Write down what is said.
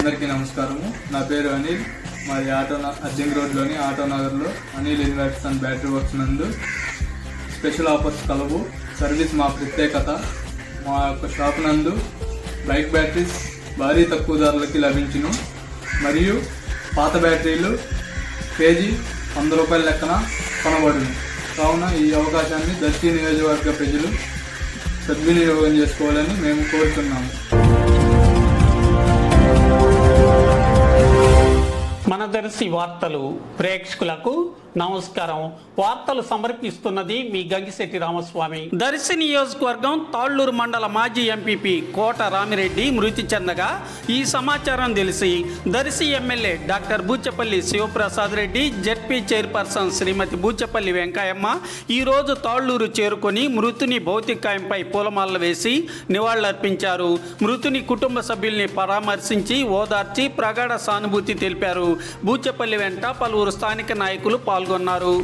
అందరికీ నమస్కారము. నా పేరు అనిల్. మాది అర్జంగ్ రోడ్లోని ఆటో నగర్లో Anil inverters and battery works నందు స్పెషల్ ఆఫర్స్ కలవు. సర్వీస్ మా ప్రత్యేకత. మా యొక్క షాప్ నందు బైక్ బ్యాటరీస్ భారీ తక్కువ ధరలకి లభించును మరియు పాత బ్యాటరీలు కేజీ 100 రూపాయల లెక్కన కొనబడును. కావున ఈ అవకాశాన్ని దర్శి నియోజకవర్గ ప్రజలు సద్వినియోగం చేసుకోవాలని మేము కోరుతున్నాము. మన దర్శి వార్తలు ప్రేక్షకులకు నమస్కారం. వార్తలు సమర్పిస్తున్నది మీ గంగిశెట్టి రామస్వామి. దర్శి నియోజకవర్గం తాళ్లూరు మండల మాజీ ఎంపీపీ కోట రామిరెడ్డి మృతి చెందగా ఈ సమాచారం తెలిసి Darsi MLA doctor Buchepalli Sivaprasad Reddy, ZP chairperson Srimathi Buchepalli Venkayamma ఈరోజు తాళ్లూరు చేరుకొని మృతుని భౌతికాయంపై పూలమాలలు వేసి నివాళులర్పించారు. మృతుని కుటుంబ సభ్యుల్ని పరామర్శించి ఓదార్చి ప్రగాఢ సానుభూతి తెలిపారు. బూచపల్లి వెంట పలువురు స్థానిక నాయకులు పాల్గొన్నారు.